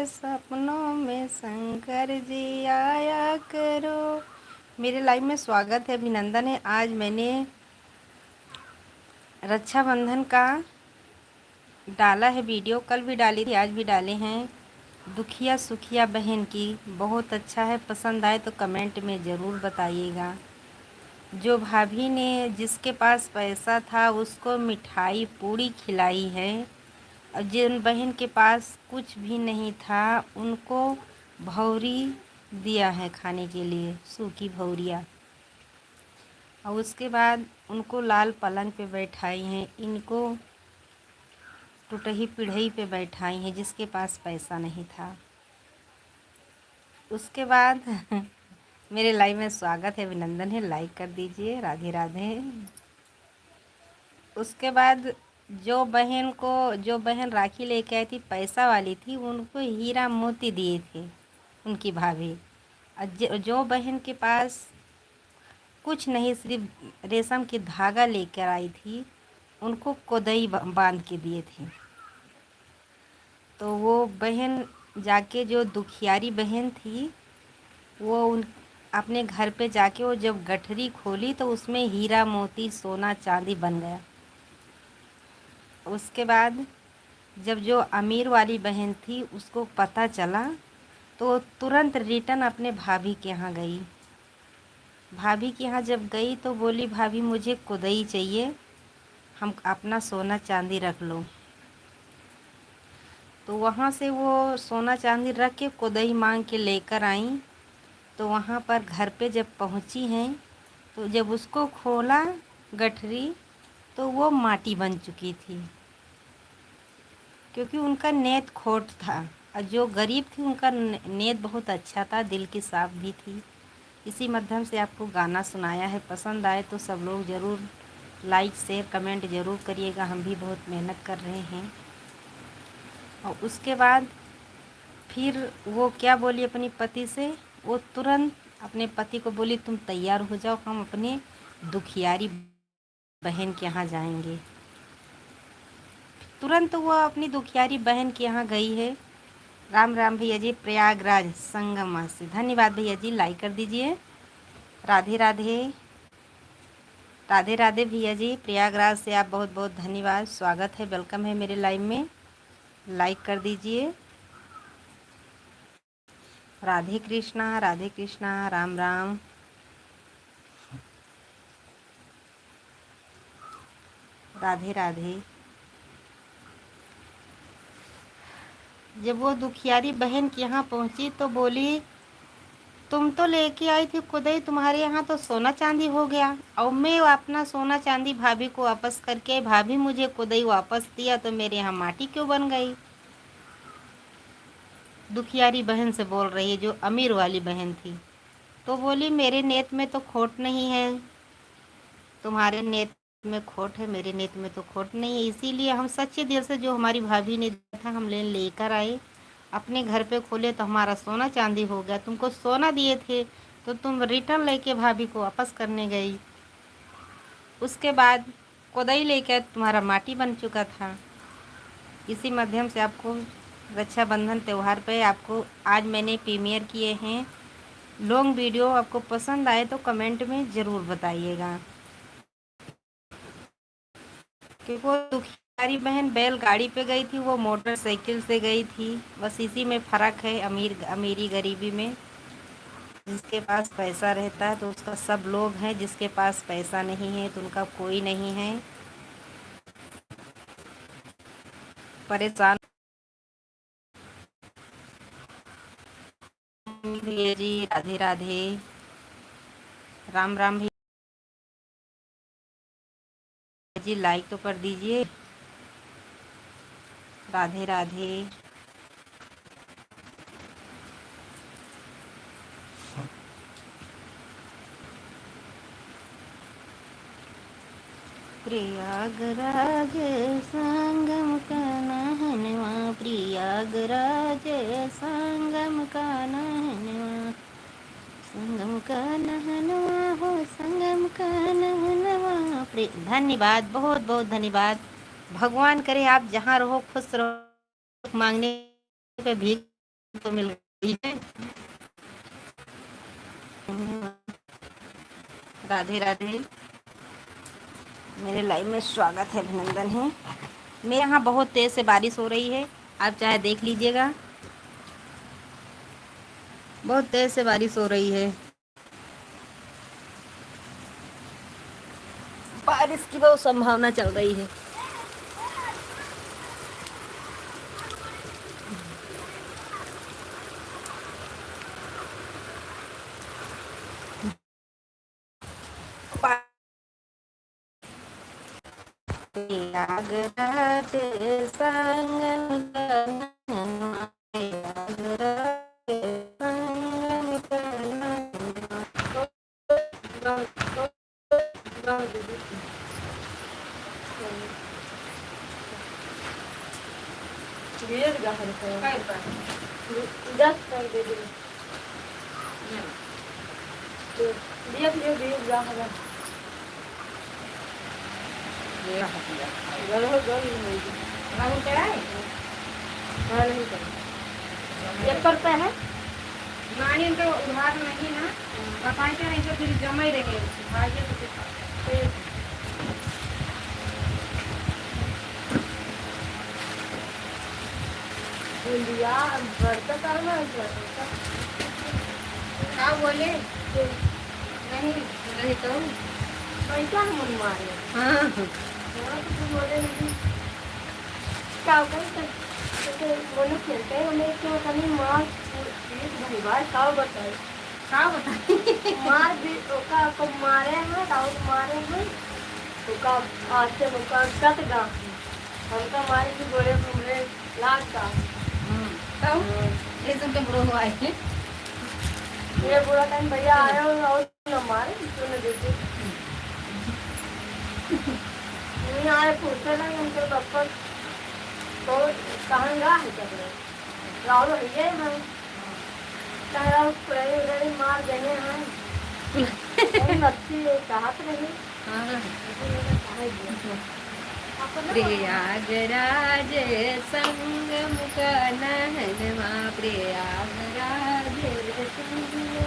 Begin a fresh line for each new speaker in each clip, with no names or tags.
सपनों में शंकर जी आया करो। मेरे लाइव में स्वागत है, अभिनंदन है। आज मैंने रक्षाबंधन का डाला है वीडियो, कल भी डाली थी, आज भी डाले हैं। दुखिया सुखिया बहन की बहुत अच्छा है, पसंद आए तो कमेंट में ज़रूर बताइएगा। जो भाभी ने जिसके पास पैसा था उसको मिठाई पूड़ी खिलाई है, और जिन बहन के पास कुछ भी नहीं था उनको भौरी दिया है खाने के लिए, सूखी भौरिया। और उसके बाद उनको लाल पलंग पे बैठाई हैं, इनको टूटही पीढ़ई पे बैठाई हैं जिसके पास पैसा नहीं था। उसके बाद मेरे लाइव में स्वागत है, अभिनंदन है, लाइक कर दीजिए। राधे राधे। उसके बाद जो बहन राखी लेके आई थी, पैसा वाली थी, उनको हीरा मोती दिए थे उनकी भाभी। और जो बहन के पास कुछ नहीं, सिर्फ रेशम की धागा लेकर आई थी, उनको कोदई बांध के दिए थे। तो वो बहन जाके, जो दुखियारी बहन थी, वो उन अपने घर पे जाके वो जब गठरी खोली तो उसमें हीरा मोती सोना चांदी बन गया। उसके बाद जब जो अमीर वाली बहन थी उसको पता चला तो तुरंत रिटर्न अपने भाभी के यहाँ गई। भाभी के यहाँ जब गई तो बोली, भाभी मुझे कोदई चाहिए, हम अपना सोना चांदी रख लो। तो वहाँ से वो सोना चांदी रख के कोदई मांग के लेकर आई। तो वहाँ पर घर पे जब पहुँची हैं तो जब उसको खोला गठरी तो वो माटी बन चुकी थी, क्योंकि उनका नेत खोट था। और जो गरीब थी उनका नेत बहुत अच्छा था, दिल की साफ भी थी। इसी माध्यम से आपको गाना सुनाया है। पसंद आए तो सब लोग ज़रूर लाइक शेयर कमेंट ज़रूर करिएगा, हम भी बहुत मेहनत कर रहे हैं। और उसके बाद फिर वो क्या बोली अपनी पति से, वो तुरंत अपने पति को बोली, तुम तैयार हो जाओ, हम अपने दुखियारी बहन के यहाँ जाएंगे। तुरंत वो अपनी दुखियारी बहन के यहाँ गई है। राम राम भैया जी, प्रयागराज संगम से धन्यवाद भैया जी, लाइक कर दीजिए। राधे राधे। राधे राधे भैया जी, प्रयागराज से आप बहुत बहुत धन्यवाद, स्वागत है, वेलकम है मेरे लाइव में, लाइक कर दीजिए। राधे कृष्णा, राम राम। राधे राधे। जब वो दुखियारी बहन के यहाँ पहुँची तो बोली, तुम तो लेके आई थी खुदाई, तुम्हारे यहाँ तो सोना चांदी हो गया, और मैं अपना सोना चांदी भाभी को वापस करके, भाभी मुझे खुदाई वापस दिया तो मेरे यहाँ माटी क्यों बन गई। दुखियारी बहन से बोल रही है, जो अमीर वाली बहन थी। तो बोली, मेरे नेत में तो खोट नहीं है, तुम्हारे नेत में खोट है, मेरे नेत में तो खोट नहीं है। इसीलिए हम सच्चे दिल से, जो हमारी भाभी ने दिया था, हम लेकर आए, अपने घर पे खोले तो हमारा सोना चांदी हो गया। तुमको सोना दिए थे तो तुम रिटर्न लेके भाभी को वापस करने गई। उसके बाद कोदई लेकर तुम्हारा माटी बन चुका था। इसी माध्यम से आपको रक्षाबंधन त्यौहार पे आपको आज मैंने प्रीमियर किए हैं लॉन्ग वीडियो। आपको पसंद आए तो कमेंट में ज़रूर बताइएगा। क्योंकि वो दुखियारी बहन बैलगाड़ी पे गई थी, वो मोटरसाइकिल से गई थी। बस इसी में फ़र्क है, अमीरी गरीबी में। जिसके पास पैसा रहता है तो उसका सब लोग हैं, जिसके पास पैसा नहीं है तो उनका कोई नहीं है। परेशान भैया जी, राधे राधे। राम राम भैया जी, लाइक तो कर दीजिए। राधे राधे। प्रयागराज संगम का नहनवा, प्रयागराज संगम का नहनवा, संगम का नहनवा हो, संगम का नहनवा। धन्यवाद, बहुत बहुत धन्यवाद। भगवान करे आप जहाँ रहो खुश रहो, मांगने पे भीख तो मिल गई है। राधे राधे, मेरे लाइव में स्वागत है, अभिनंदन है। मेरे यहाँ बहुत तेज से बारिश हो रही है, आप चाहे देख लीजिएगा, बहुत तेज से बारिश हो रही है। बारिश की बहुत संभावना चल रही है। प्रयागराज संगम कन्हैया, प्रयागराज संगम एक करता है नानी तो उधार नहीं ना बताइए, नहीं तो फिर जमा ही रहेंगे इंडिया बढ़ता करना क्या बोले नहीं नहीं तो पैसा मन मारे। हाँ तो बोले नहीं क्या करते बोले खेलते हैं हमें क्यों कहीं मार भाई भाई क्या बताए मार भी ओका को मारे हैं दाऊद मारे हैं ओका आज से ओका कट गा हमका मारे की बोले हमरे लाग का तब ये सब के बुरो हुआ है ये बुरा टाइम भैया आया और न मारे तूने देखो नहीं आए पूछते ना उनके पापा तो कहाँ गा है क्या राहुल भैया हम तारा पूरे मार देने हैं अच्छी चाहत नहीं। प्रयागराज संगम कन्हैया, प्रयागराज संगम।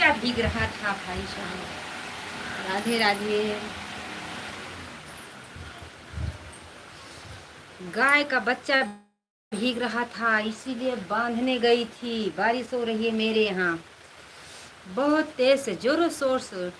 बच्चा भीग रहा था भाई साहब। राधे राधे। गाय का बच्चा भीग रहा था, इसीलिए बांधने गई थी। बारिश हो रही है मेरे यहाँ बहुत तेज से, जोरों शोर से।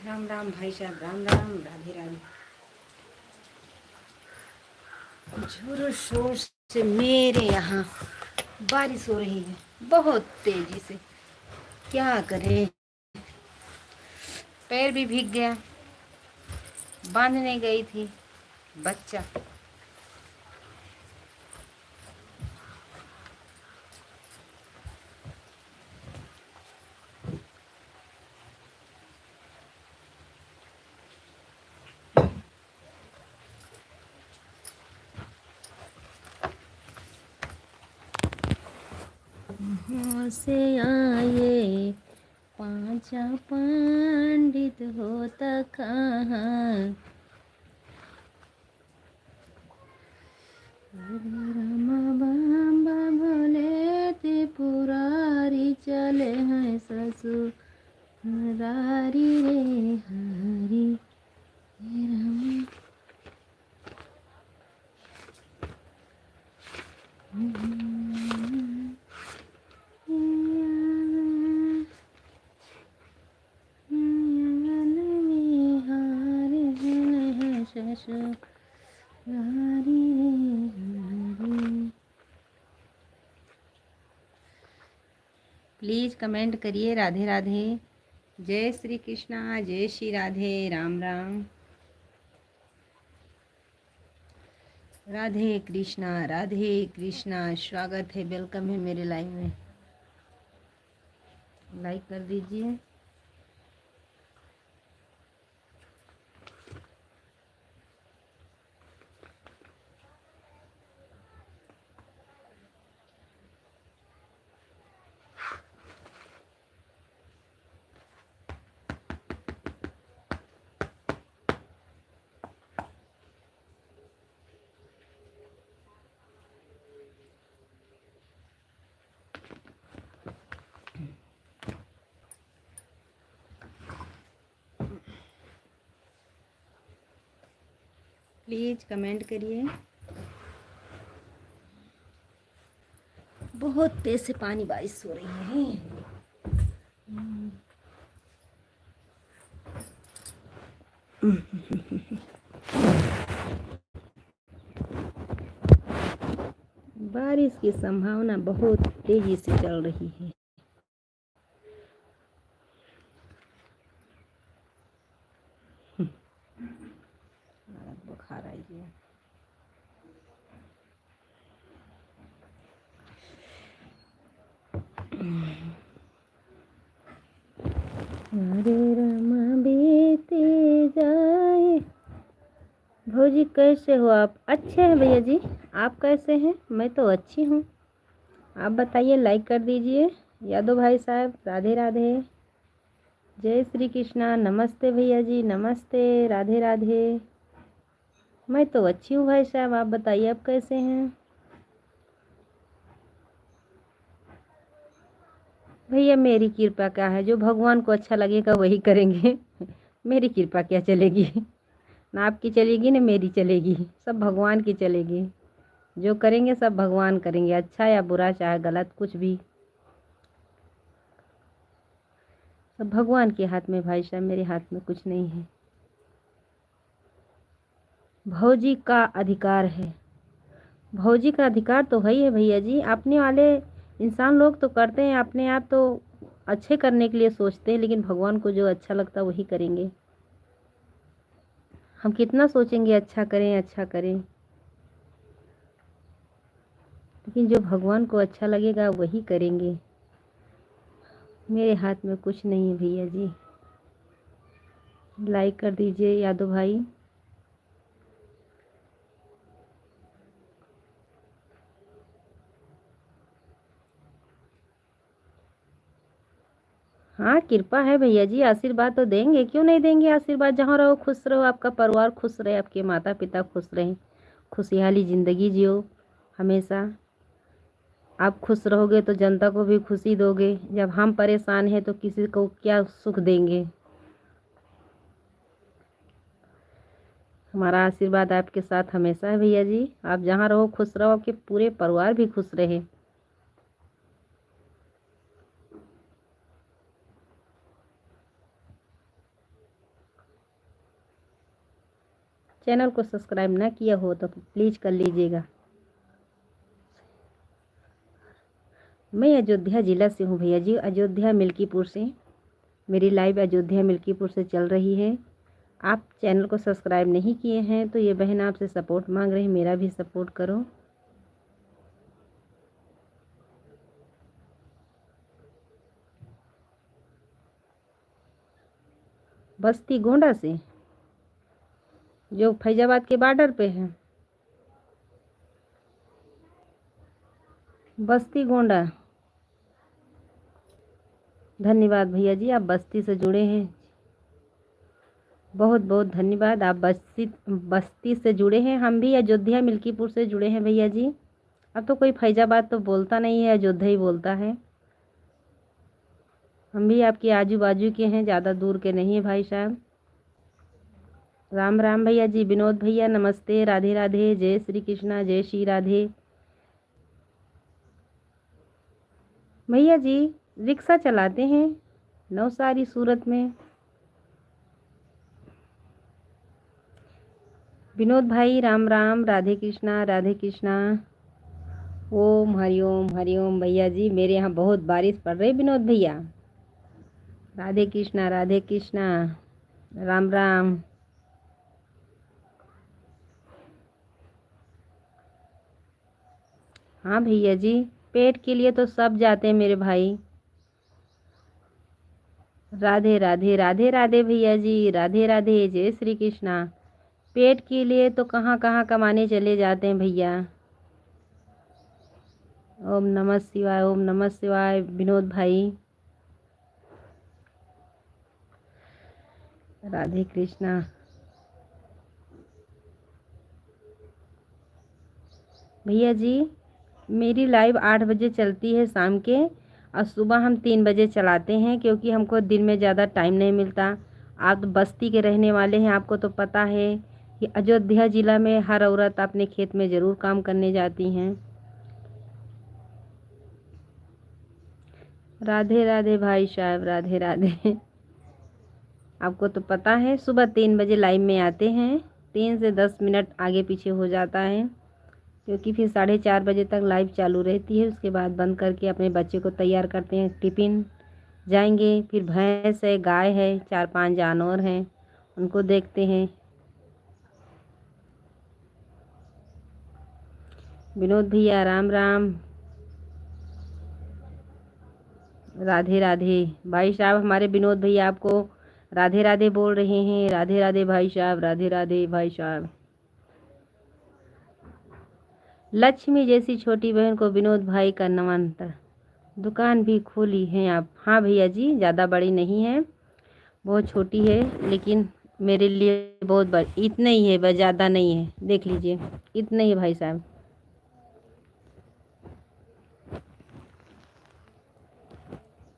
राम राम भाई साहब, राम राम, राधे राधे। जोरों शोर से मेरे यहाँ बारिश हो रही है बहुत तेजी से। क्या करें, पैर भी भीग गया। बांधने गई थी बच्चा। से आए पांचा पंडित होता कहाँ। रामा बाबा भोले त्रिपुरारी चले हैं ससुरारी रे हरी राम। प्लीज़ कमेंट करिए राधे राधे। जय श्री कृष्णा, जय श्री राधे, राम राम। राधे कृष्णा, राधे कृष्णा। स्वागत है, वेलकम है मेरे लाइव में। लाइक कर दीजिए। प्लीज़ कमेंट करिए। बहुत तेज से पानी बारिश हो रही है। बारिश की संभावना बहुत तेजी से चल रही है। बुखार आई है। हरे राम बीते जाए। भौजी कैसे हो आप? अच्छे हैं भैया जी, आप कैसे हैं? मैं तो अच्छी हूँ, आप बताइए। लाइक कर दीजिए। यादव भाई साहब, राधे राधे, जय श्री कृष्णा। नमस्ते भैया जी, नमस्ते, राधे राधे। मैं तो अच्छी हूँ भाई साहब, आप बताइए आप कैसे हैं? भैया मेरी कृपा क्या है, जो भगवान को अच्छा लगेगा वही करेंगे। मेरी कृपा क्या चलेगी, ना आपकी चलेगी ना मेरी चलेगी, सब भगवान की चलेगी। जो करेंगे सब भगवान करेंगे, अच्छा या बुरा चाहे गलत कुछ भी, सब भगवान के हाथ में भाई साहब, मेरे हाथ में कुछ नहीं है। भौजी का अधिकार है, भौजी का अधिकार तो है ही है भैया जी। अपने वाले इंसान लोग तो करते हैं अपने आप, तो अच्छे करने के लिए सोचते हैं, लेकिन भगवान को जो अच्छा लगता है वही करेंगे। हम कितना सोचेंगे अच्छा करें अच्छा करें। लेकिन जो भगवान को अच्छा लगेगा वही करेंगे। मेरे हाथ में कुछ नहीं है भैया जी। लाइक कर दीजिए यादव भाई। हाँ कृपा है भैया जी, आशीर्वाद तो देंगे, क्यों नहीं देंगे आशीर्वाद। जहाँ रहो खुश रहो, आपका परिवार खुश रहे, आपके माता पिता खुश रहें, खुशहाली ज़िंदगी जियो हमेशा। आप खुश रहोगे तो जनता को भी खुशी दोगे। जब हम परेशान हैं तो किसी को क्या सुख देंगे। हमारा आशीर्वाद आपके साथ हमेशा है भैया जी। आप जहाँ रहो खुश रहो, आपके पूरे परिवार भी खुश रहे। चैनल को सब्सक्राइब ना किया हो तो प्लीज़ कर लीजिएगा। मैं अयोध्या ज़िला से हूँ भैया जी, अयोध्या मिल्कीपुर से। मेरी लाइव अयोध्या मिल्कीपुर से चल रही है। आप चैनल को सब्सक्राइब नहीं किए हैं तो ये बहन आपसे सपोर्ट मांग रही है, मेरा भी सपोर्ट करो। बस्ती गोंडा से, जो फैजाबाद के बॉर्डर पे है। बस्ती गोंडा। धन्यवाद भैया जी, आप बस्ती से जुड़े हैं। बहुत बहुत धन्यवाद, आप बस्ती से जुड़े हैं। हम भी अयोध्या मिल्कीपुर से जुड़े हैं भैया जी। अब तो कोई फैजाबाद तो बोलता नहीं है, अयोध्या ही बोलता है। हम भी आपके आजू बाजू के हैं, ज़्यादा दूर के नहीं है भाई साहब। राम राम भैया जी। विनोद भैया नमस्ते, राधे राधे, जय श्री कृष्णा, जय श्री राधे। भैया जी रिक्शा चलाते हैं नवसारी सूरत में। विनोद भाई राम राम, राधे कृष्णा राधे कृष्णा। ओम हरिओम भैया जी। मेरे यहाँ बहुत बारिश पड़ रही विनोद भैया। राधे कृष्णा राधे कृष्णा, राम राम। हाँ भैया जी, पेट के लिए तो सब जाते हैं मेरे भाई। राधे राधे राधे राधे भैया जी, राधे राधे, जय श्री कृष्णा। पेट के लिए तो कहाँ कहाँ कमाने चले जाते हैं भैया। ओम नमः शिवाय, ओम नमः शिवाय विनोद भाई। राधे कृष्णा। भैया जी मेरी लाइव 8 बजे चलती है शाम के, और सुबह हम 3 बजे चलाते हैं, क्योंकि हमको दिन में ज़्यादा टाइम नहीं मिलता। आप तो बस्ती के रहने वाले हैं, आपको तो पता है कि अयोध्या ज़िला में हर औरत अपने खेत में ज़रूर काम करने जाती हैं। राधे राधे भाई साहब, राधे राधे। आपको तो पता है सुबह 3 बजे लाइव में आते हैं, 3 से 10 मिनट आगे पीछे हो जाता है, क्योंकि फिर 4:30 बजे तक लाइव चालू रहती है। उसके बाद बंद करके अपने बच्चे को तैयार करते हैं, टिफ़िन जाएंगे। फिर भैंस है, गाय है, 4-5 जानवर हैं, उनको देखते हैं। विनोद भैया राम राम, राधे राधे भाई साहब। हमारे विनोद भैया आपको राधे राधे बोल रहे हैं। राधे राधे भाई साहब, राधे राधे भाई साहब। लक्ष्मी जैसी छोटी बहन को विनोद भाई का नमन। दुकान भी खोली है आप? हाँ भैया जी, ज़्यादा बड़ी नहीं है, बहुत छोटी है, लेकिन मेरे लिए बहुत बड़ी। इतना ही है बस, ज़्यादा नहीं है, देख लीजिए इतना ही है भाई साहब।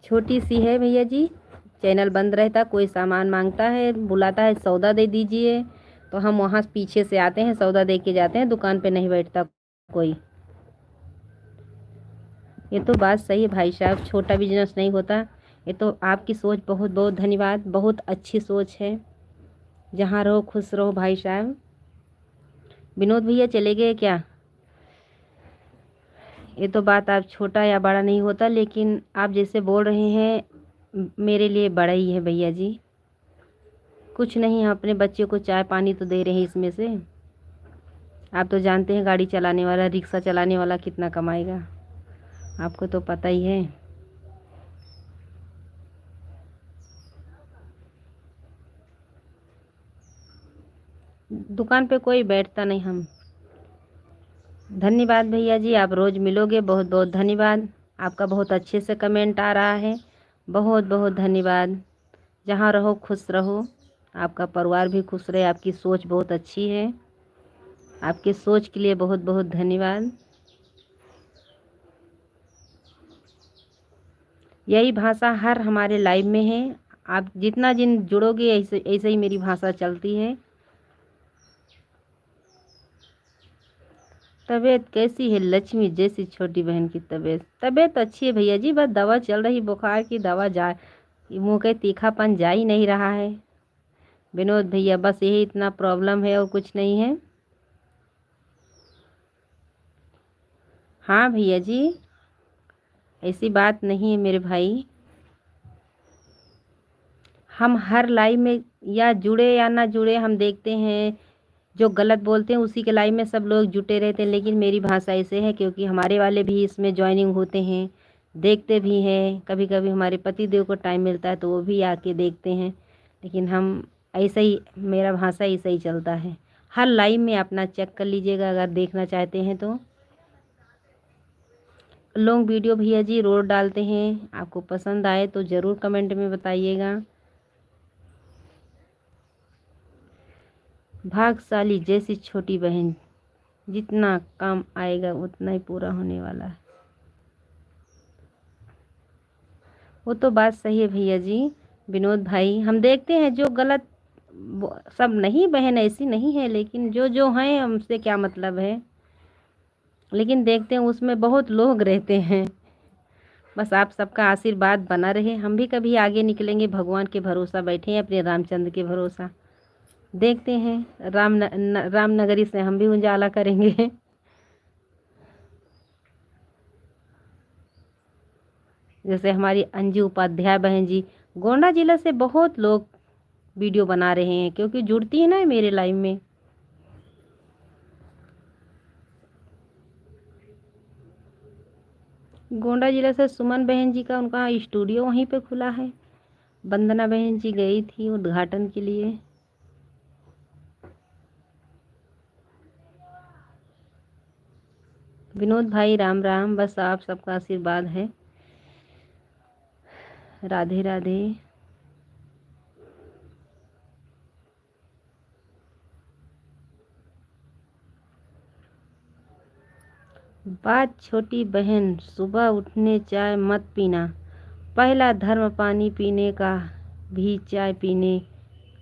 छोटी सी है भैया जी। चैनल बंद रहता, कोई सामान मांगता है, बुलाता है सौदा दे दीजिए, तो हम वहाँ पीछे से आते हैं, सौदा दे के जाते हैं, दुकान पे नहीं बैठता कोई। ये तो बात सही है भाई साहब, छोटा बिजनेस नहीं होता। ये तो आपकी सोच, बहुत बहुत धन्यवाद, बहुत अच्छी सोच है। जहाँ रहो खुश रहो भाई साहब। विनोद भैया चले गए क्या? ये तो बात, आप छोटा या बड़ा नहीं होता, लेकिन आप जैसे बोल रहे हैं मेरे लिए बड़ा ही है भैया जी। कुछ नहीं, हम अपने बच्चे को चाय पानी तो दे रहे हैं इसमें से। आप तो जानते हैं गाड़ी चलाने वाला, रिक्शा चलाने वाला कितना कमाएगा, आपको तो पता ही है। दुकान पे कोई बैठता नहीं हम। धन्यवाद भैया जी, आप रोज़ मिलोगे, बहुत बहुत धन्यवाद। आपका बहुत अच्छे से कमेंट आ रहा है, बहुत बहुत धन्यवाद। जहाँ रहो खुश रहो, आपका परिवार भी खुश रहे। आपकी सोच बहुत अच्छी है, आपकी सोच के लिए बहुत बहुत धन्यवाद। यही भाषा हर हमारे लाइव में है। आप जितना जिन जुड़ोगे ऐसे ऐसे ही मेरी भाषा चलती है। तबीयत कैसी है लक्ष्मी जैसी छोटी बहन की तबीयत? तबीयत अच्छी है भैया जी, बस दवा चल रही, बुखार की दवा जा, मुँह के तीखापन जा ही नहीं रहा है। विनोद भैया बस यही इतना प्रॉब्लम है और कुछ नहीं है। हाँ भैया जी, ऐसी बात नहीं है मेरे भाई। हम हर लाइव में या जुड़े या ना जुड़े, हम देखते हैं जो गलत बोलते हैं उसी के लाइव में सब लोग जुटे रहते हैं। लेकिन मेरी भाषा ऐसे है क्योंकि हमारे वाले भी इसमें ज्वाइनिंग होते हैं, देखते भी हैं। कभी कभी हमारे पति देव को टाइम मिलता है तो वो भी आके देखते हैं। लेकिन हम ऐसा ही, मेरा भाषा ऐसा ही चलता है। हर लाइव में अपना चेक कर लीजिएगा अगर देखना चाहते हैं तो। लॉन्ग वीडियो भैया जी रोज डालते हैं, आपको पसंद आए तो ज़रूर कमेंट में बताइएगा। भाग्यशाली जैसी छोटी बहन, जितना काम आएगा उतना ही पूरा होने वाला है। वो तो बात सही है भैया जी। विनोद भाई, हम देखते हैं जो गलत, सब नहीं, बहन ऐसी नहीं है, लेकिन जो जो हैं हमसे क्या मतलब है। लेकिन देखते हैं उसमें बहुत लोग रहते हैं। बस आप सबका आशीर्वाद बना रहे, हम भी कभी आगे निकलेंगे। भगवान के भरोसा बैठे हैं, अपने रामचंद्र के भरोसा। देखते हैं रामनगरी से हम भी उजाला करेंगे। जैसे हमारी अंजू उपाध्याय बहन जी, गोंडा जिला से बहुत लोग वीडियो बना रहे हैं क्योंकि जुड़ती है ना मेरे लाइव में। गोंडा जिला से सुमन बहन जी का, उनका स्टूडियो वहीं पे खुला है। वंदना बहन जी गई थी उद्घाटन के लिए। विनोद भाई राम राम, बस आप सबका आशीर्वाद है। राधे राधे। बात छोटी बहन, सुबह उठने चाय मत पीना। पहला धर्म पानी पीने का, भी चाय पीने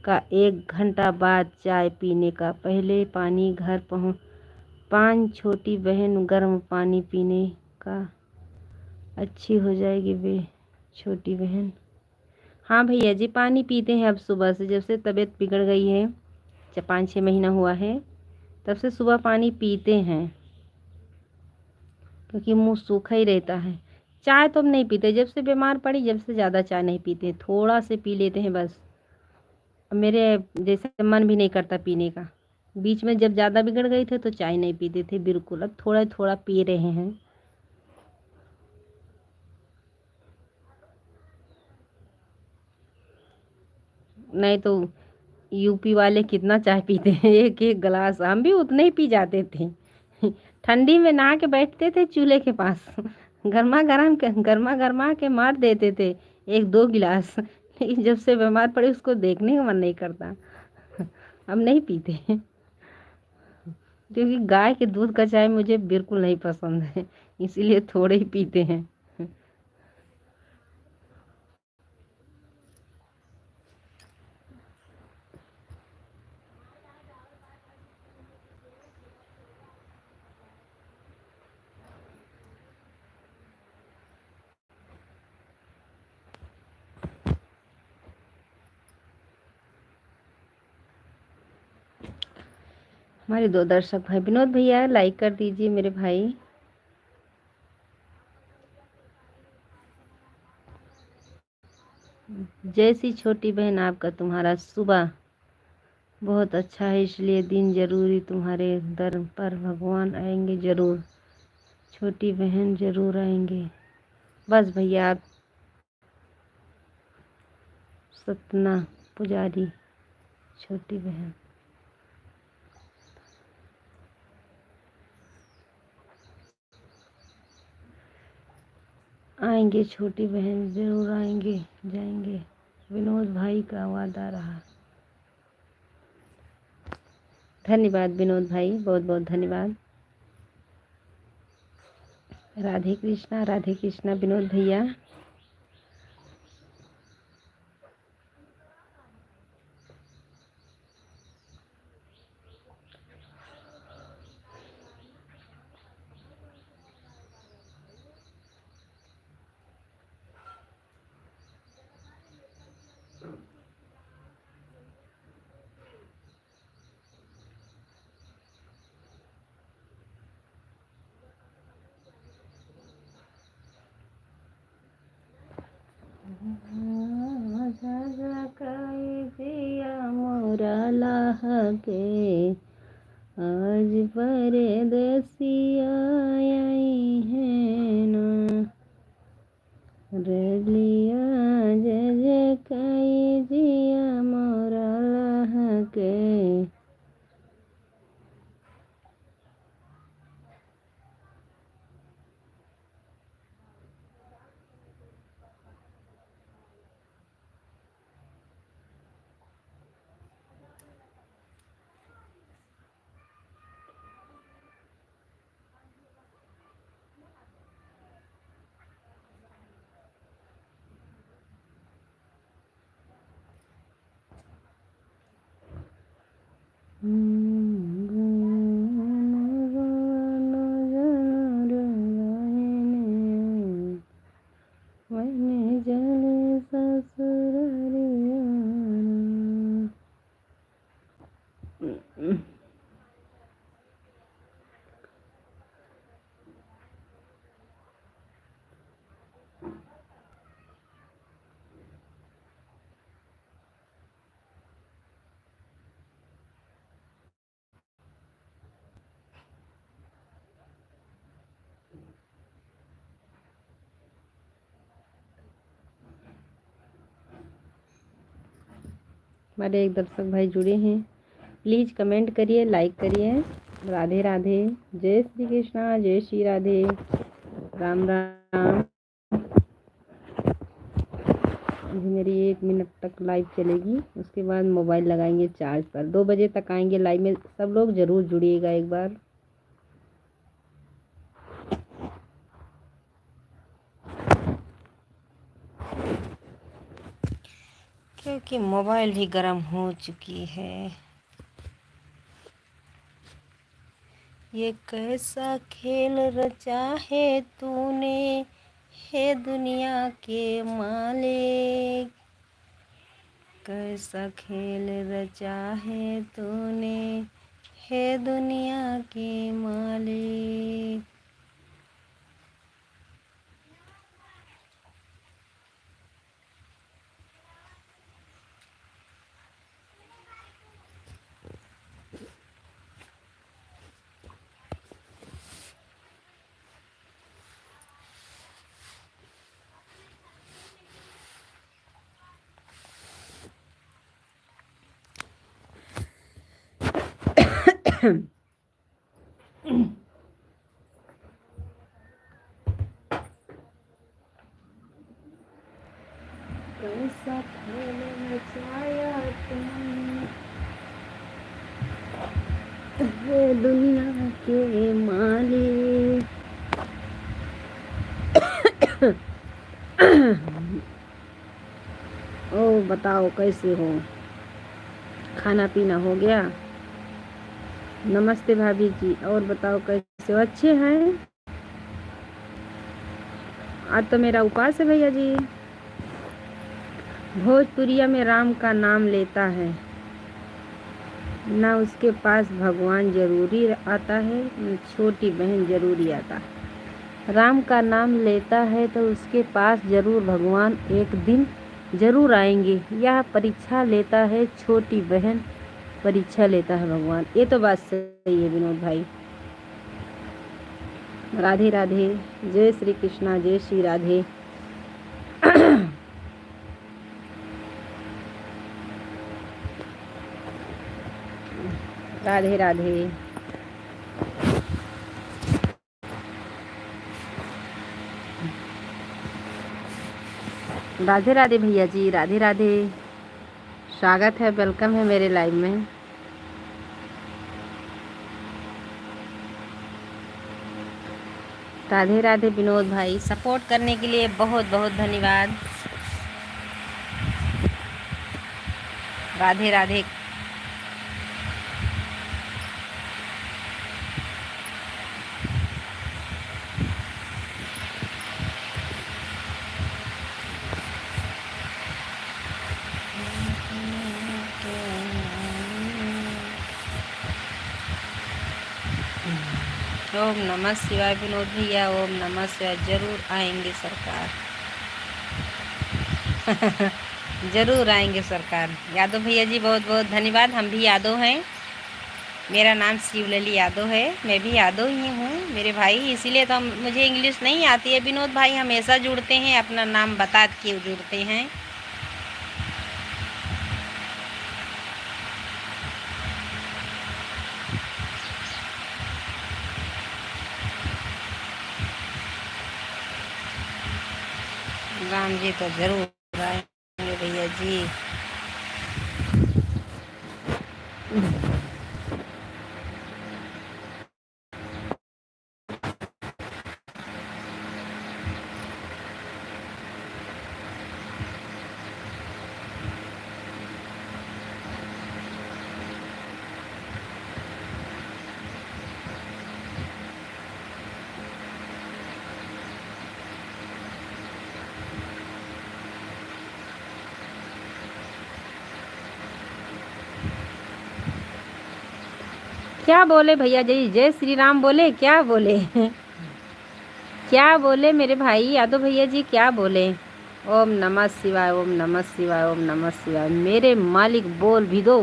का 1 घंटा बाद चाय पीने का, पहले पानी घर पहुँच। पान छोटी बहन गर्म पानी पीने का, अच्छी हो जाएगी वे छोटी बहन। हाँ भैया जी, पानी पीते हैं अब सुबह से, जब से तबीयत बिगड़ गई है, जब 5-6 महीना हुआ है तब से सुबह पानी पीते हैं क्योंकि मुंह सूखा ही रहता है। चाय तो हम नहीं पीते, जब से बीमार पड़ी जब से ज़्यादा चाय नहीं पीते, थोड़ा से पी लेते हैं बस। अब मेरे जैसे मन भी नहीं करता पीने का। बीच में जब ज़्यादा बिगड़ गए थे तो चाय नहीं पीते थे बिल्कुल, अब थोड़ा थोड़ा पी रहे हैं। नहीं तो यूपी वाले कितना चाय पीते हैं, एक एक गिलास, हम भी उतने ही पी जाते थे। ठंडी में नहा के बैठते थे चूल्हे के पास, गर्मा गर्मा के मार देते थे 1-2 गिलास। लेकिन जब से बीमार पड़े उसको देखने का मन नहीं करता, अब नहीं पीते। क्योंकि गाय के दूध का चाय मुझे बिल्कुल नहीं पसंद है, इसीलिए थोड़े ही पीते हैं। हमारे 2 दर्शक भाई, विनोद भैया लाइक कर दीजिए मेरे भाई। जैसी छोटी बहन, आपका तुम्हारा सुबह बहुत अच्छा है, इसलिए दिन जरूरी तुम्हारे दर पर भगवान आएंगे ज़रूर, छोटी बहन ज़रूर आएंगे। बस भैया आप सतना पुजारी, छोटी बहन आएंगे, छोटी बहन ज़रूर आएंगे, जाएंगे। विनोद भाई का आवाज़ आ रहा। धन्यवाद विनोद भाई, बहुत बहुत धन्यवाद। राधे कृष्णा विनोद भैया। मोरा लाह के आज परदेसिया आई है ना, रलिया जय जय काई जिया मोरा लाह के। मैंने जले ससुरारिया। हमारे एक दर्शक भाई जुड़े हैं, प्लीज़ कमेंट करिए, लाइक करिए। राधे राधे, जय श्री कृष्णा, जय श्री राधे, राम राम। अभी मेरी 1 मिनट तक लाइव चलेगी, उसके बाद मोबाइल लगाएंगे चार्ज पर। 2 बजे तक आएंगे लाइव में, सब लोग ज़रूर जुड़िएगा एक बार। क्योंकि मोबाइल भी गर्म हो चुकी है। ये कैसा खेल रचा है तूने, हे दुनिया के मालिक, कैसा खेल रचा है तूने, हे दुनिया के मालिक। कैसा खेल रचाया तुमने, हे दुनिया के मालिक। ओ बताओ कैसे हो, खाना पीना हो गया? नमस्ते भाभी जी, और बताओ कैसे हो? अच्छे हैं? आज तो मेरा उपवास है भैया जी। भोजपुरिया में राम का नाम लेता है ना, उसके पास भगवान जरूरी आता है, छोटी बहन जरूरी आता है। राम का नाम लेता है तो उसके पास जरूर भगवान एक दिन जरूर आएंगे। यह परीक्षा लेता है छोटी बहन परीक्षा लेता है भगवान। ये तो बात सही है विनोद भाई। राधे राधे, जय श्री कृष्णा, जय श्री राधे। राधे राधे। राधे राधे भैया जी, राधे राधे। स्वागत है, वेलकम है मेरे लाइव में। राधे राधे विनोद भाई, सपोर्ट करने के लिए बहुत बहुत धन्यवाद। राधे राधे। ओम नमः शिवाय विनोद भैया, ओम नमः शिवाय। जरूर आएंगे सरकार। जरूर आएंगे सरकार। यादव भैया जी बहुत बहुत धन्यवाद। हम भी यादव हैं। मेरा नाम शिवलली यादव है, मैं भी यादव ही हूँ मेरे भाई। इसीलिए तो मुझे इंग्लिश नहीं आती है। विनोद भाई हमेशा जुड़ते हैं, अपना नाम बता के जुड़ते हैं। राम जी तो जरूर आएंगे भैया जी। क्या बोले भैया जी? जय श्री राम बोले? क्या बोले? क्या बोले मेरे भाई यादव भैया जी? क्या बोले? ओम नमः शिवाय, ओम नमः शिवाय, ओम नमः शिवाय। मेरे मालिक बोल भी दो।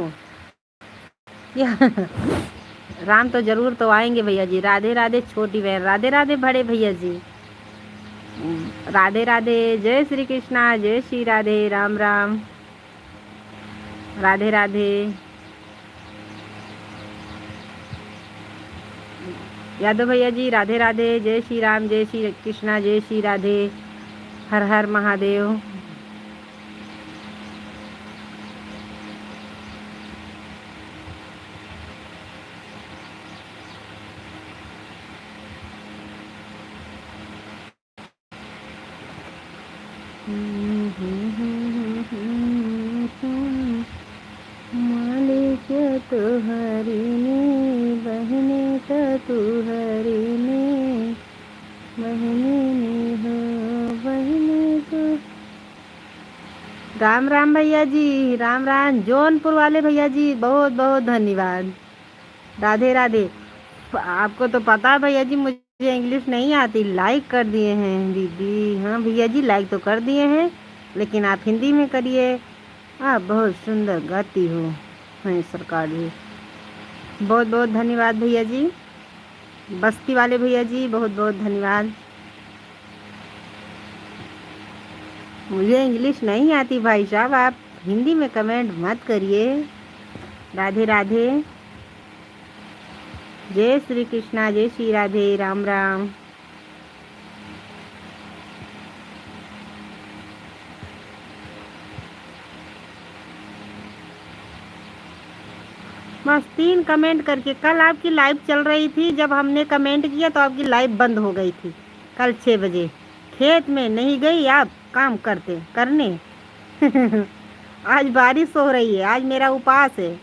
राम तो जरूर तो आएंगे भैया जी। राधे राधे छोटी बहन, राधे राधे बड़े भैया जी, राधे राधे। जय श्री कृष्णा, जय श्री राधे, राम राम, राधे राधे। यादव भैया जी राधे राधे, जय श्री राम, जय श्री कृष्णा, जय श्री राधे, हर हर महादेव। मालिक तो हरिने, बहने तो हरिने, बहने हो बहने तो। राम राम भैया जी, राम राम। जौनपुर वाले भैया जी बहुत बहुत धन्यवाद। राधे राधे। आपको तो पता है भैया जी मुझे इंग्लिश नहीं आती। लाइक कर दिए हैं दीदी। हाँ भैया जी लाइक तो कर दिए हैं, लेकिन आप हिंदी में करिए। आप बहुत सुंदर गाती हो। हैं सरकार जी, बहुत बहुत धन्यवाद भैया जी। बस्ती वाले भैया जी बहुत बहुत धन्यवाद। मुझे इंग्लिश नहीं आती भाई साहब, आप हिंदी में कमेंट मत करिए। राधे राधे, जय श्री कृष्णा, जय श्री राधे, राम राम। बस 3 कमेंट करके। कल आपकी लाइव चल रही थी, जब हमने कमेंट किया तो आपकी लाइव बंद हो गई थी। कल 6 बजे खेत में नहीं गई आप काम करने। आज बारिश हो रही है, आज मेरा उपवास है।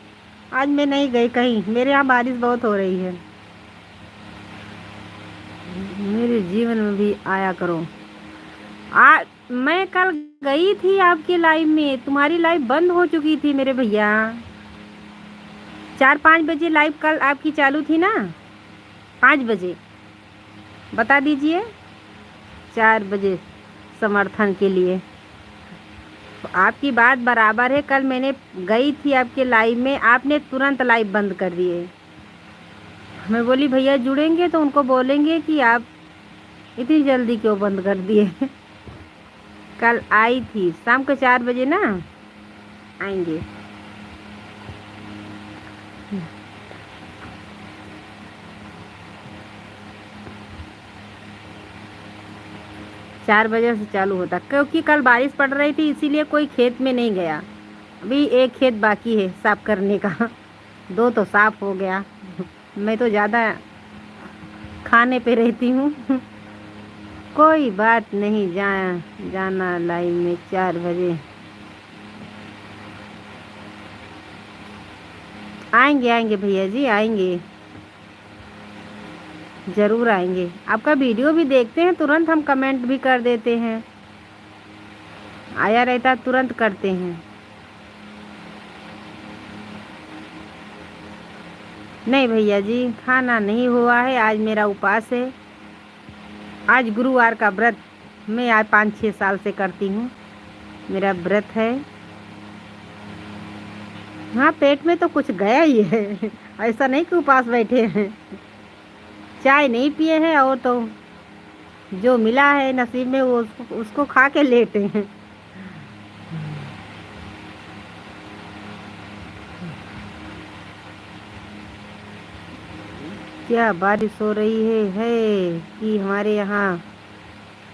आज मैं नहीं गई कहीं, मेरे यहाँ बारिश बहुत हो रही है। मेरे जीवन में भी आया करो। मैं कल गई थी आपकी लाइव में, तुम्हारी लाइव बंद हो चुकी थी मेरे भैया। 4-5 बजे लाइव कल आपकी चालू थी ना? 5 बजे बता दीजिए। 4 बजे समर्थन के लिए। आपकी बात बराबर है। कल मैंने गई थी आपके लाइव में, आपने तुरंत लाइव बंद कर दिए। मैं बोली भैया जुड़ेंगे तो उनको बोलेंगे कि आप इतनी जल्दी क्यों बंद कर दिए। कल आई थी शाम को 4 बजे ना, आएंगे। 4 बजे से चालू होता, क्योंकि कल बारिश पड़ रही थी इसीलिए कोई खेत में नहीं गया। अभी एक खेत बाकी है साफ करने का। 2 तो साफ हो गया। मैं तो ज़्यादा खाने पे रहती हूँ। कोई बात नहीं, जाना लाइन में 4 बजे। आएंगे आएंगे भैया जी, आएंगे, ज़रूर आएंगे। आपका वीडियो भी देखते हैं, तुरंत हम कमेंट भी कर देते हैं। आया रहता तुरंत करते हैं। नहीं भैया जी, खाना नहीं हुआ है, आज मेरा उपवास है। आज गुरुवार का व्रत मैं आज 5-6 साल से करती हूँ, मेरा व्रत है। हाँ, पेट में तो कुछ गया ही है। ऐसा नहीं कि उपवास बैठे हैं। चाय नहीं पिए हैं, और तो जो मिला है नसीब में वो उसको खा के लेटे हैं। क्या बारिश हो रही है कि हमारे यहाँ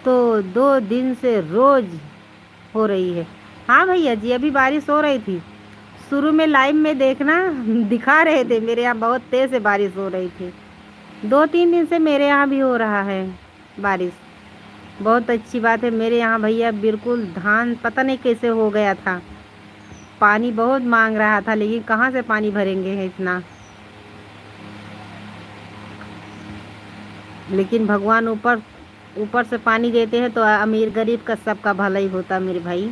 तो 2 दिन से रोज हो रही है। हाँ भैया जी, अभी बारिश हो रही थी। शुरू में लाइव में देखना, दिखा रहे थे मेरे यहाँ बहुत तेज़ से बारिश हो रही थी। 2-3 दिन से मेरे यहाँ भी हो रहा है बारिश। बहुत अच्छी बात है। मेरे यहाँ भैया बिल्कुल धान पता नहीं कैसे हो गया था। पानी बहुत मांग रहा था, लेकिन कहाँ से पानी भरेंगे है इतना। लेकिन भगवान ऊपर ऊपर से पानी देते हैं तो अमीर गरीब का सबका भला ही होता मेरे भाई।